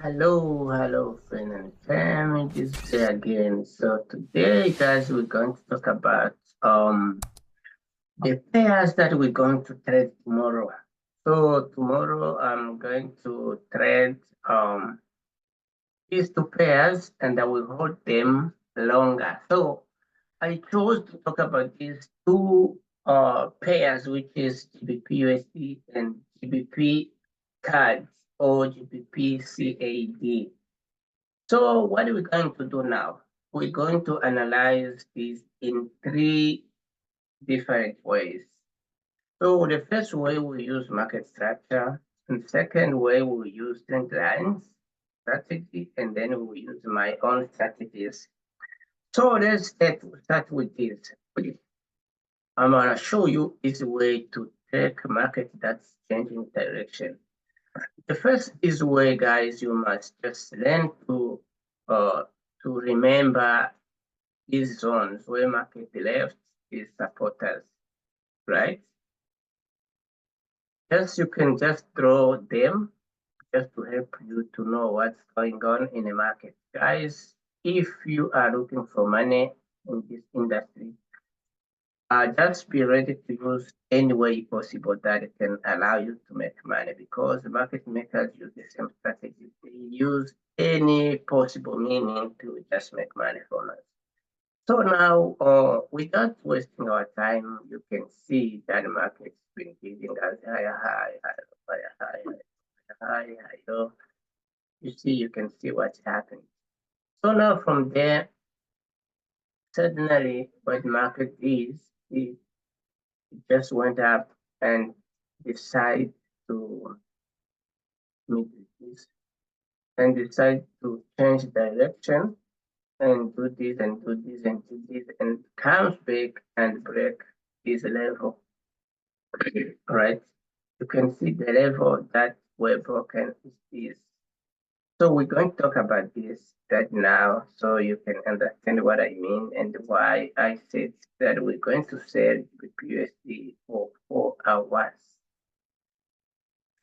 Hello, friend and family. This is Jay again. So today, guys, we're going to talk about the pairs that we're going to trade tomorrow. So tomorrow, I'm going to trade these two pairs, and I will hold them longer. So I chose to talk about these two pairs, which is GBP/USD and GBP CAD or GBP CAD. So what are we going to do now? We're going to analyze this in three different ways. So the first way we use market structure, and second way we use trend lines strategy, and then we use my own strategies. So let's start with this. I'm gonna show you easy way to take market that's changing direction. The first is way, guys, you must just learn uh, to remember these zones where market left is supporters, right? Just you can just draw them just to help you to know what's going on in the market. Guys, if you are looking for money in this industry, just be ready to use any way possible that can allow you to make money because market makers use the same strategy. They use any possible meaning to just make money from us. So now, without wasting our time, you can see that the market's been giving us higher, low. You see, you can see what's happening. So now from there, suddenly what the market is, it just went up and decide to meet this and decide to change direction and do this and do this and do this and comes back and break this level. Right? You can see the level that were broken is this. So we're going to talk about this right now so you can understand what I mean and why I said that we're going to sell BPUSD for 4 hours.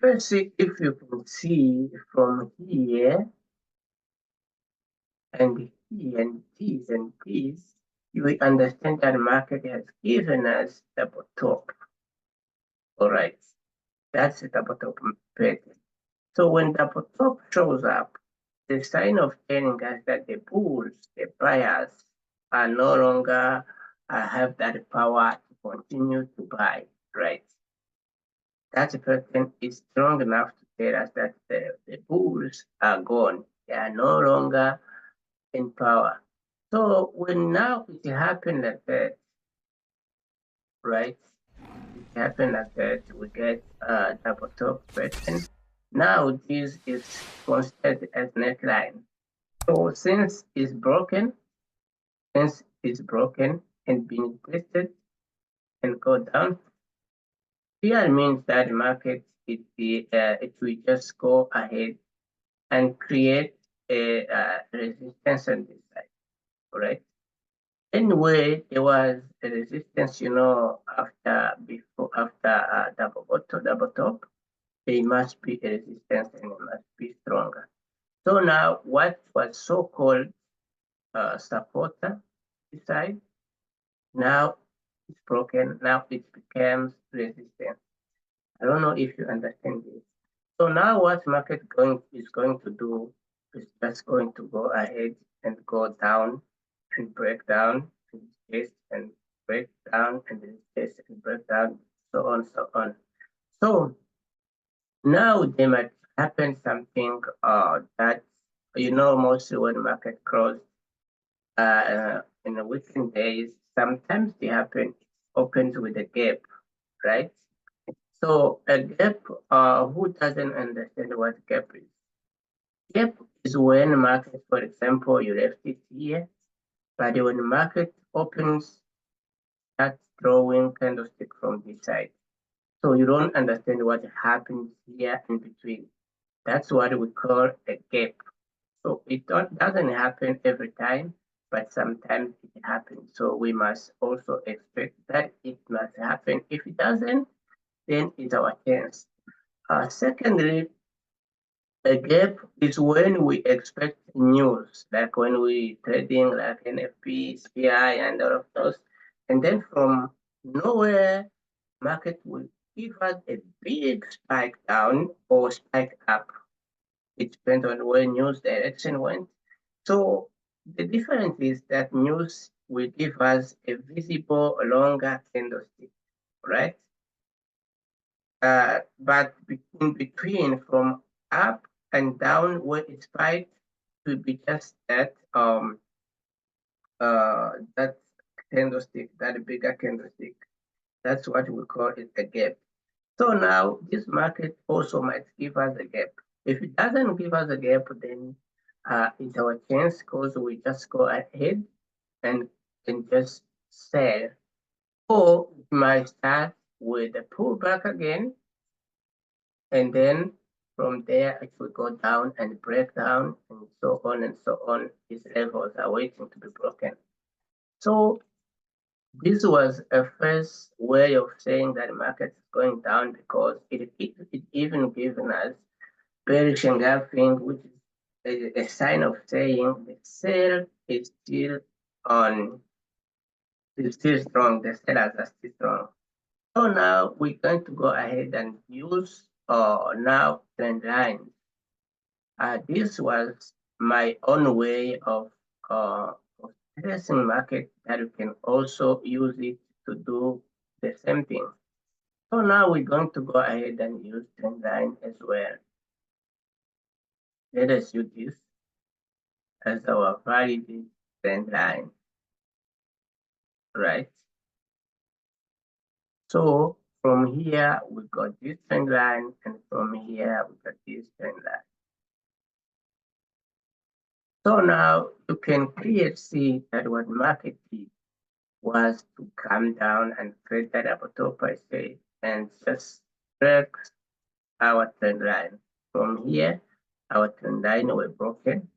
First, if you can see from here and here and this, you will understand that the market has given us double top. All right, that's the double top pattern. So when double top shows up, the sign of telling us that the bulls, the buyers, are no longer have that power to continue to buy, right? That pattern is strong enough to tell us that the bulls are gone. They are no longer in power. So when now it happened like that, right? It happened like that, we get a double top pattern. Now this is considered as neckline. So since it's broken and being tested and go down, here means that the market it will just go ahead and create a resistance on this side, correct? Anyway, there was a resistance, after double top, there must be a resistance and it must be stronger. So now what was so-called supporter side, now it's broken, now it becomes resistant. I don't know if you understand this. So now what market is going to do is just going to go ahead and go down and break down and break down and break down, so on, so on. So now there might happen something that mostly when market close in the weekend days, sometimes they happen opens with a gap, right? So a gap, who doesn't understand what gap is? Gap is when the market, for example, you left it here, but when the market opens, that's drawing candlestick from this side. So you don't understand what happens here in between. That's what we call a gap. So it doesn't happen every time, but sometimes it happens. So we must also expect that it must happen. If it doesn't, then it's our chance. Secondly, A gap is when we expect news, like when we trading like NFP, SPI, and all of those. And then from nowhere, market will give us a big spike down or spike up. It depends on where news direction went. So the difference is that news will give us a visible longer candlestick, right? But in between, from up and down where it spiked, will be just that candlestick, that bigger candlestick. That's what we call it a gap. So now this market also might give us a gap. If it doesn't give us a gap, then it's our chance because we just go ahead and just sell. Or we might start with a pullback again, and then from there it will go down and break down and so on and so on. These levels are waiting to be broken. So this was a first way of saying that the market is going down because it even given us bearish engulfing, which is a sign of saying the sell is still on, is still strong, the sellers are still strong. So now we're going to go ahead and use now trend lines. This was my own way of tracing market that you can also use it to do the same thing. So now we're going to go ahead and use trend line as well. Let us use this as our valid trend line, right? So from here, we got this trend line, and from here, we got this trend line. So now you can clearly see that what market did was to come down and create that upper top, I say, and just break our trend line. From here, our trend line were broken,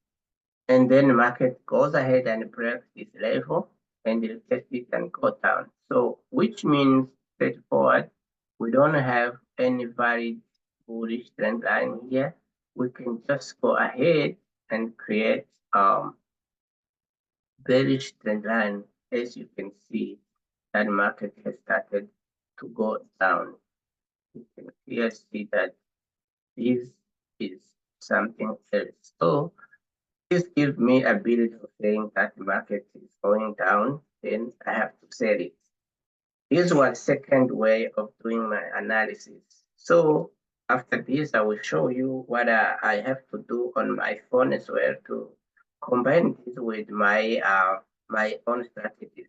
and then the market goes ahead and breaks this level and it test it and go down. So which means straightforward, we don't have any valid bullish trend line here. We can just go ahead and create bearish trend line. As you can see, that market has started to go down. You can clearly see that this is something else. So this gives me ability of saying that the market is going down, then I have to sell it. This was second way of doing my analysis. So after this, I will show you what I have to do on my phone as well to combine this with my my own strategies.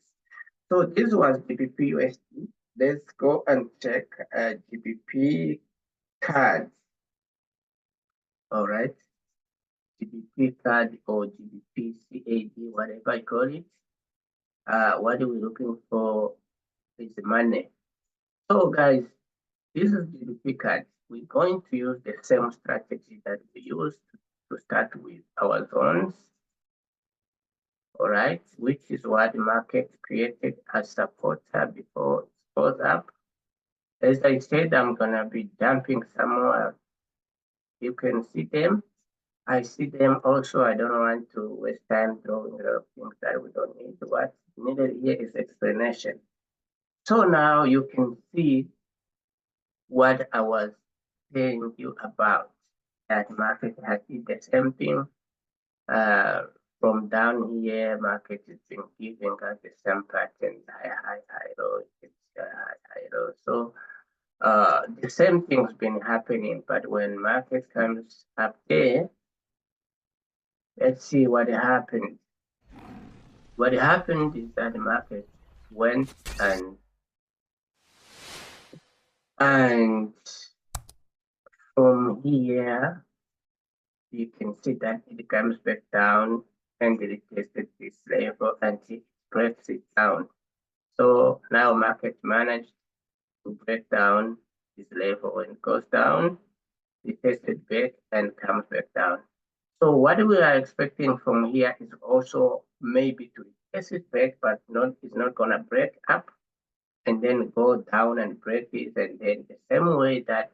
So this was GBP USD. Let's go and check GBP CAD. All right. GBP CAD or GBP CAD, whatever I call it. What are we looking for is the money. So guys, this is GBP CAD. We're going to use the same strategy that we used to start with our zones. All right, which is what the market created as support before it goes up. As I said, I'm gonna be dumping somewhere. You can see them. I see them also. I don't want to waste time drawing a lot of things that we don't need. What's needed here is explanation. So now you can see what I was telling you about. That market has did the same thing. From down here, market has been giving us the same pattern, high, low, high, low. So the same thing's been happening, but when market comes up there, let's see what happened. What happened is that the market went and from here, you can see that it comes back down and it tested this level and it breaks it down. So now market managed to break down this level. When it goes down, it tested back and comes back down. So what we are expecting from here is also maybe to test it back, but it's not gonna break up and then go down and break it, and then the same way that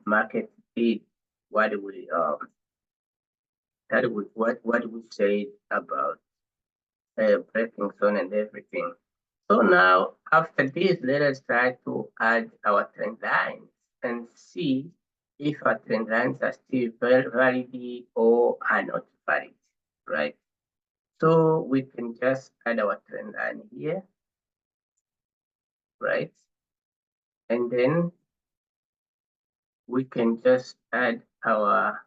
market did what we say about breaking zone and everything. So now after this, let us try to add our trend lines and see if our trend lines are still valid or are not valid, right? So we can just add our trend line here, right? And then we can just add our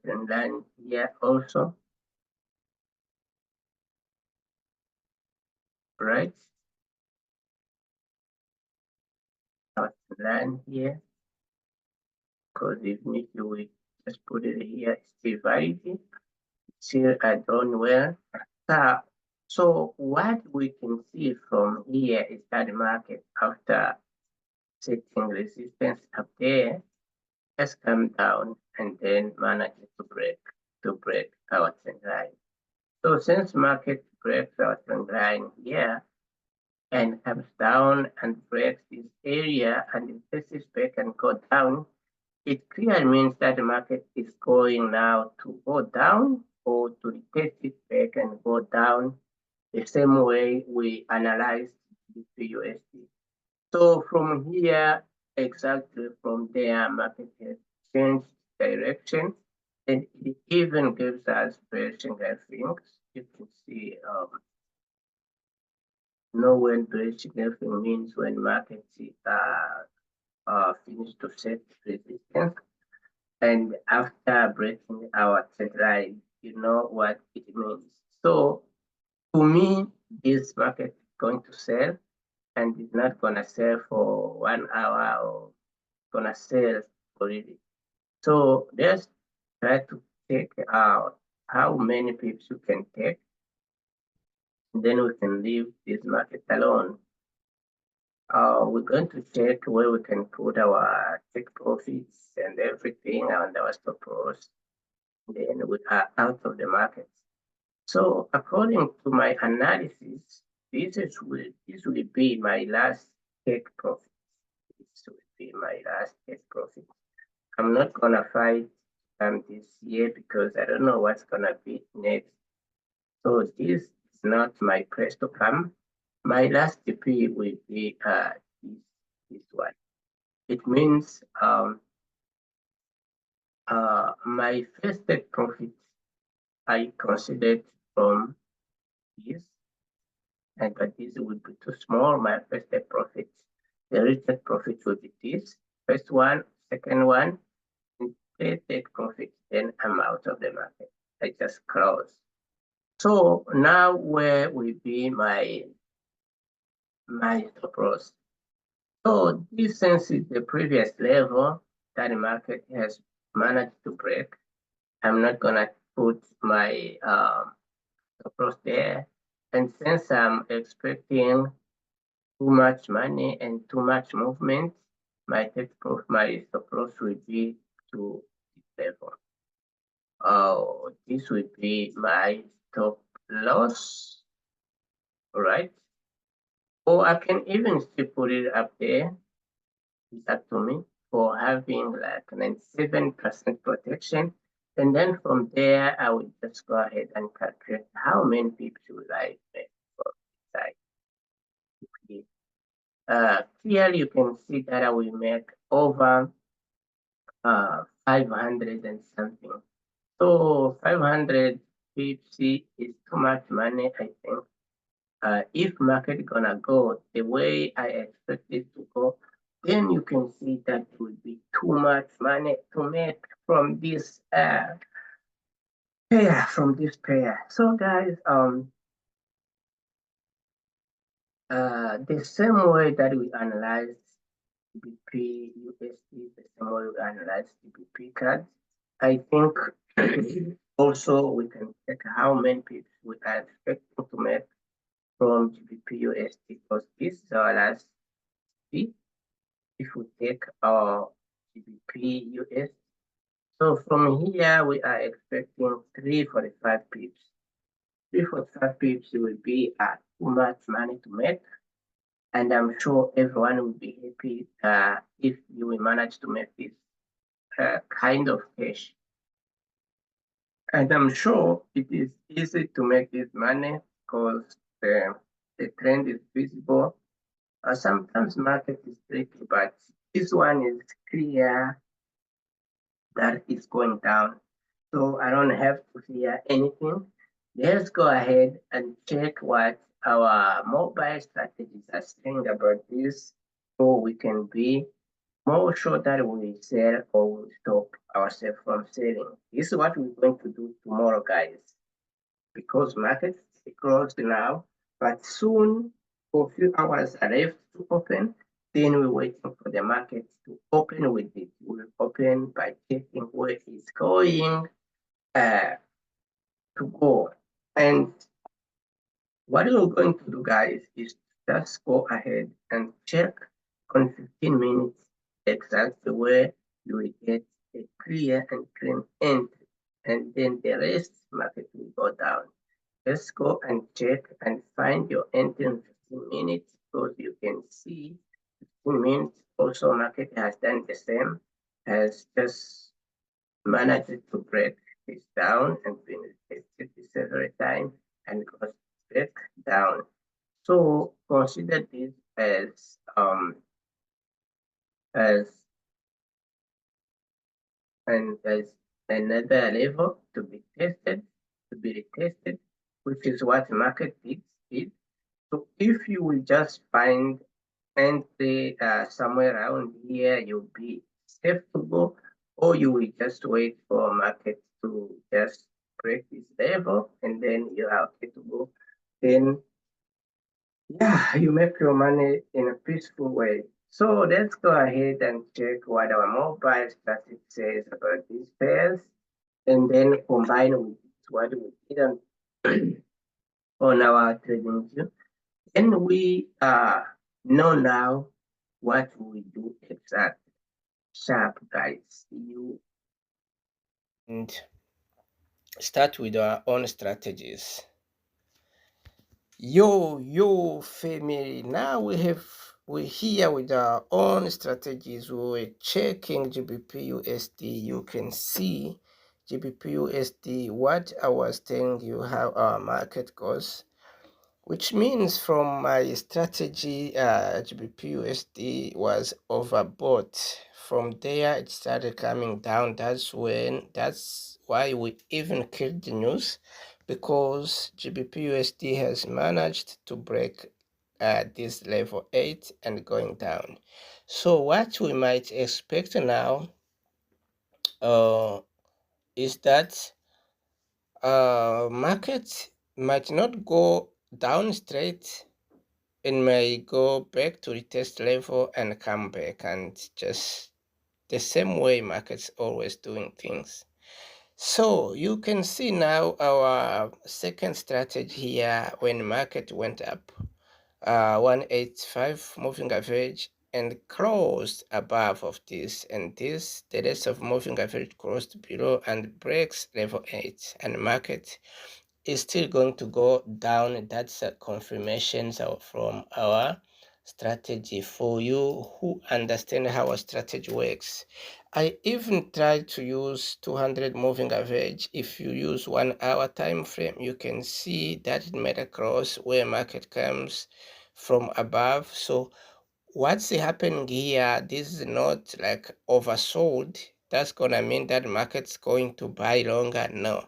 trend line here also, right? Our trend line here, because even if we just put it here, it's still valid, still drawn well. So what we can see from here is that the market, after setting resistance up there, has come down and then managed to break our trend line. So since market breaks our trend line here and comes down and breaks this area and faces back and go down, it clearly means that the market is going now to go down or to retest it back and go down the same way we analyzed the USD. So from here, exactly from there, market has changed direction, and it even gives us bearish engulfings. You can see when bearish engulfing means when markets finish to set resistance, and after breaking our trend line, you know what it means. So to me, this market is going to sell, and it's not gonna sell for 1 hour or gonna sell already. So let's try to take out how many pips you can take, and then we can leave this market alone. We're going to check where we can put our take profits and everything and our stop loss. Then we are out of the market. So according to my analysis, this will be my last take profit. This will be my last take profit. I'm not gonna fight this year because I don't know what's gonna be next. So this is not my place to come. My last TP will be this one. It means my first take profit I considered from this, and but this would be too small. My first take profit, the real take profit will be this first one, second one, and third take profit. Then I'm out of the market. I just close. So now where will be my stop loss? So this since is the previous level that the market has managed to break, I'm not gonna put my stop loss there. And since I'm expecting too much money and too much movement, my stop loss will be to this level. This would be my stop loss, all right? Or I can even still put it up there. It's up to me for having like 97% protection. And then from there, I will just go ahead and calculate how many pips will I make for this side. Clearly, you can see that I will make over 500 and something. So 500 pips is too much money, I think. If market gonna go the way I expect it to go, then you can see that it will be too much money to make from this pair. So guys, the same way that we analyze GBP USD, the same way we analyze GBP cards, I think also we can check how many pips we are expecting to make from GBP USD, because this is our last fee. If we take our GBP US, so from here we are expecting 345 pips. 345 pips will be too much money to make, and I'm sure everyone will be happy if you will manage to make this. kind of cash. And I'm sure it is easy to make this money because the trend is visible. Sometimes market is tricky, but this one is clear that it's going down. So I don't have to fear anything. Let's go ahead and check what our mobile strategies are saying about this, so we can be more sure that we sell or we stop ourselves from selling. This is what we're going to do tomorrow, guys, because markets is closed now, but soon, for a few hours are left to open, then we're waiting for the market to open with it. We'll open by checking where it's going to go. And what we're going to do, guys, is just go ahead and check on 15 minutes exactly where you will get a clear and clean entry. And then the rest market will go down. Let's go and check and find your entry in 15 minutes, so you can see 15 minutes. Also, market has done the same, has just managed to break this down and been tested several times and goes back down. So consider this as another level to be tested, to be retested, which is what market did. So if you will just find entry somewhere around here, you'll be safe to go, or you will just wait for market to just break this level and then you are okay to go. Then yeah, you make your money in a peaceful way. So let's go ahead and check what our mobile static says about these pairs, and then combine with what we did on our trading view. And we know now what we do exactly. Sharp, guys. You and start with our own strategies. Yo family, now we're here with our own strategies. We're checking GBP USD. You can see GBP USD, what I was telling you how our market goes, which means from my strategy, GBP USD was overbought. From there it started coming down. That's why we even killed the news, because GBP USD has managed to break this level 8 and going down. So what we might expect now is that market might not go down straight, and may go back to retest level and come back, and just the same way markets always doing things. So you can see now our second strategy here. When market went up 185 moving average and closed above of this, and this, the rest of moving average crossed below and breaks level 8, and market is still going to go down. That's a confirmation from our strategy. For you who understand how our strategy works, I even tried to use 200 moving average. If you use 1 hour time frame, you can see that it made a cross where market comes from above. So what's happening here, this is not like oversold. That's gonna mean that market's going to buy longer. No,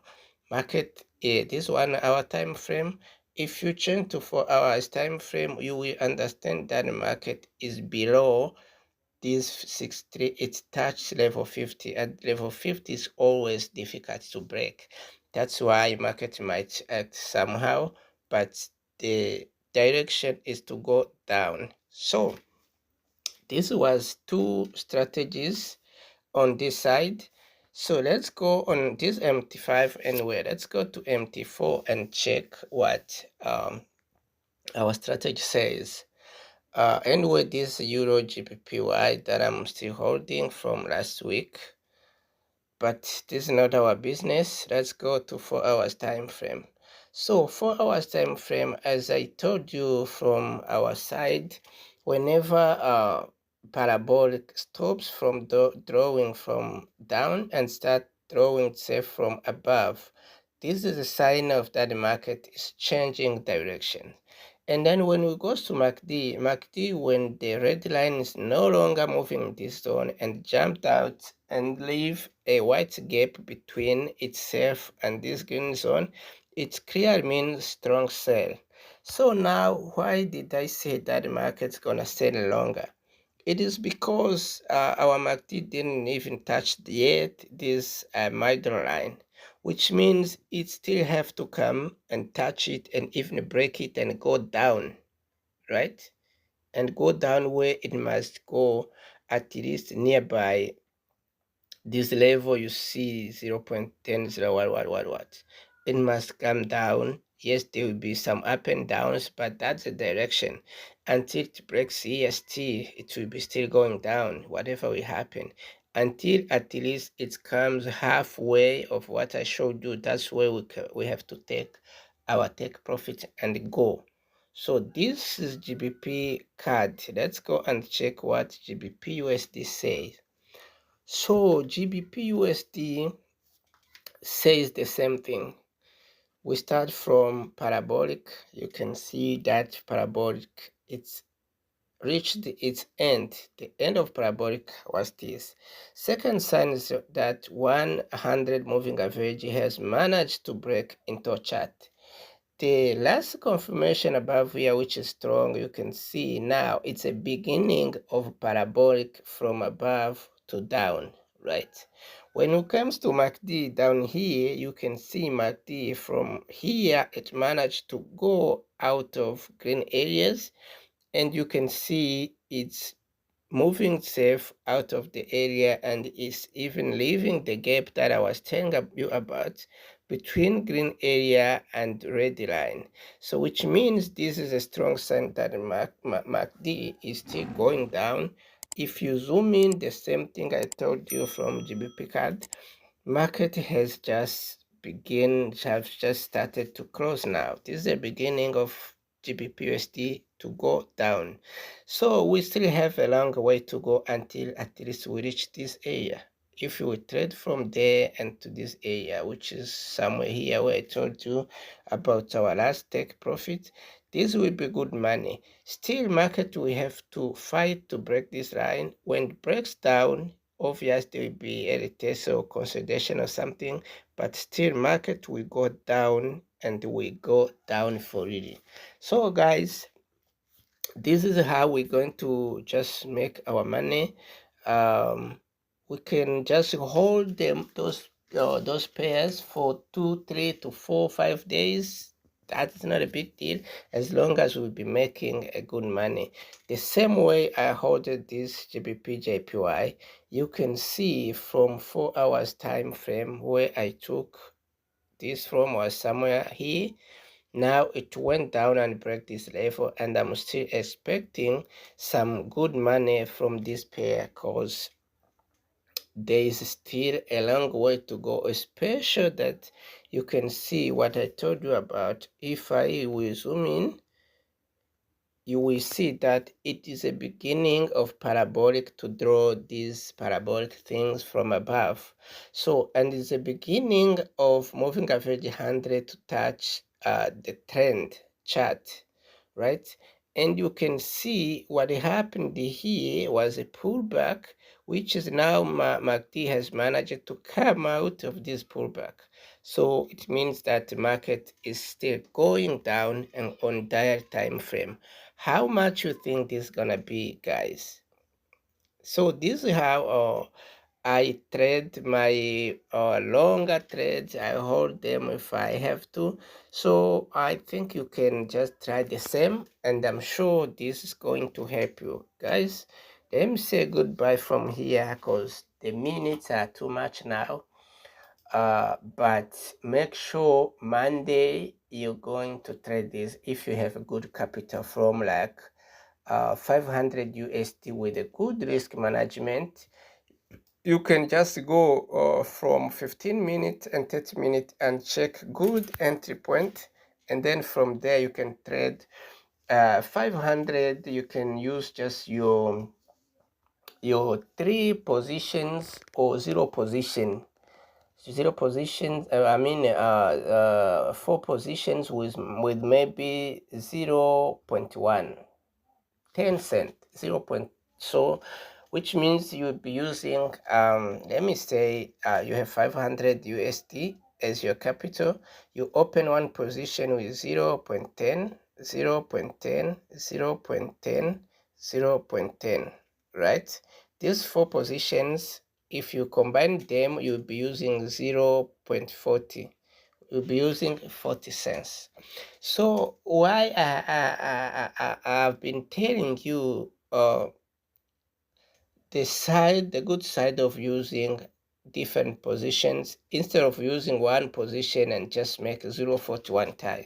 market, this 1 hour time frame, if you change to 4 hours time frame, you will understand that the market is below this 63. It touched level 50, and level 50 is always difficult to break. That's why market might act somehow, but the direction is to go down. So this was 2 strategies on this side. So let's go on this MT5 anyway. Let's go to MT4 and check what our strategy says. Anyway, this Euro GBPY that I'm still holding from last week, but this is not our business. Let's go to 4 hours time frame. So 4 hours time frame, as I told you from our side, whenever parabolic stops from drawing from down and start drawing itself from above. This is a sign of that the market is changing direction. And then when we go to MACD, when the red line is no longer moving this zone and jumped out and leave a white gap between itself and this green zone, it clearly means strong sell. So now, why did I say that the market's gonna sell longer? It is because our MACD didn't even touch yet this middle line, which means it still have to come and touch it and even break it and go down, right? And go down where it must go at least nearby this level you see 0.10, what. It must come down. Yes, there will be some up and downs, but that's the direction. Until it breaks EST, it will be still going down, whatever will happen. Until at least it comes halfway of what I showed you, that's where we have to take our take profit and go. So this is GBP card. Let's go and check what GBP USD says. So GBP USD says the same thing. We start from parabolic. You can see that parabolic, it's reached its end. The end of parabolic was this. Second sign is that 100 moving average has managed to break into a chart. The last confirmation above here, which is strong, you can see now it's a beginning of parabolic from above to down, right? When it comes to MACD down here, you can see MACD from here, it managed to go out of green areas, and you can see it's moving itself out of the area and is even leaving the gap that I was telling you about between green area and red line. So which means this is a strong sign that MACD is still going down. If you zoom in, the same thing I told you from GBP card, market has just started to close now. This is the beginning of GBPUSD to go down. So we still have a long way to go until at least we reach this area. If we trade from there and to this area, which is somewhere here where I told you about our last take profit, this will be good money. Still, market we have to fight to break this line. When it breaks down, obviously there will be a retest or consolidation or something, but still market will go down and we go down for really. So guys, this is how we're going to just make our money. We can just hold them those pairs for 2, 3 to 4, 5 days. That's not a big deal as long as we'll be making a good money. The same way I hold this GBP JPY, you can see from 4 hours time frame where I took this from was somewhere here. Now it went down and break this level, and I'm still expecting some good money from this pair because there is still a long way to go, especially that you can see what I told you about. If I will zoom in, you will see that it is a beginning of parabolic to draw these parabolic things from above. So, and it's a beginning of moving average 100 to touch the trend chart, right? And you can see what happened here was a pullback, which is now MACD has managed to come out of this pullback. So it means that the market is still going down and on dire time frame. How much you think this is gonna be, guys? So this is how I trade my longer trades. I hold them if I have to. So I think you can just try the same, and I'm sure this is going to help you, guys. Let me say goodbye from here because the minutes are too much now. But make sure Monday you're going to trade this if you have a good capital from like 500 USD with a good risk management. You can just go from 15 minutes and 30 minutes and check good entry point, and then from there you can trade 500. You can use just your your 3 positions or 0 position. 0 positions, 4 positions with maybe 0.1, 10 cent, 0. So which means you would be using let me say you have 500 USD as your capital. You open one position with 0.10, 0.10, 0.10, 0.10, right? These 4 positions, if you combine them, you'll be using 0.40. You'll be using 40 cents. So why I've been telling you the good side of using different positions instead of using one position and just make 0.40 one time,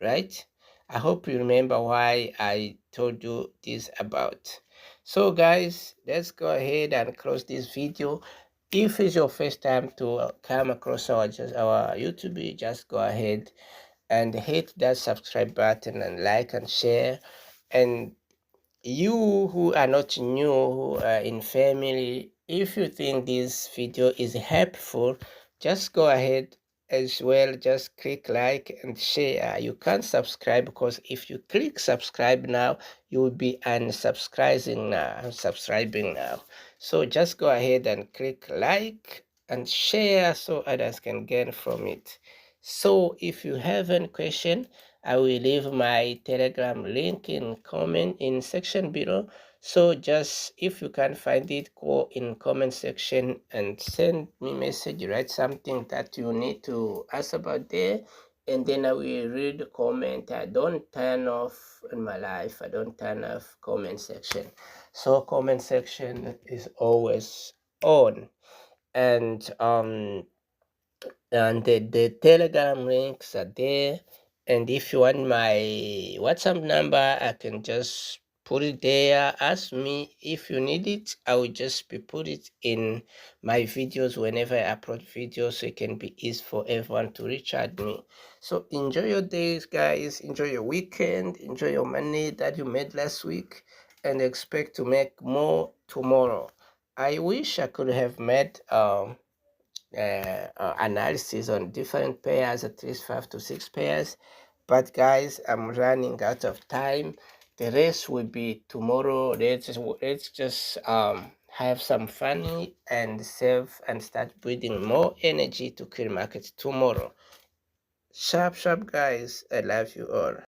right? I hope you remember why I told you this about. So guys, let's go ahead and close this video. If it's your first time to come across our YouTube, just go ahead and hit that subscribe button and like and share. And you who are not new, who are in family, if you think this video is helpful, just go ahead as well, just click like and share. You can't subscribe because if you click subscribe now, you will be unsubscribing now. So just go ahead and click like and share so others can gain from it. So if you have any question, I will leave my Telegram link in comment in section below. So just if you can't find it, go in comment section and send me message, write something that you need to ask about there, and then I will read the comment. I don't turn off in my life. I don't turn off comment section. So comment section is always on. And the Telegram links are there. And if you want my WhatsApp number, I can just put it there. Ask me if you need it. I will just put it in my videos whenever I upload videos, so it can be easy for everyone to reach out me. So enjoy your days, guys. Enjoy your weekend. Enjoy your money that you made last week, and expect to make more tomorrow. I wish I could have made analysis on different pairs, at least 5 to 6 pairs, but guys, I'm running out of time. The rest will be tomorrow. Let's just have some fun and save and start breathing more energy to kill market tomorrow. Sharp guys, I love you all.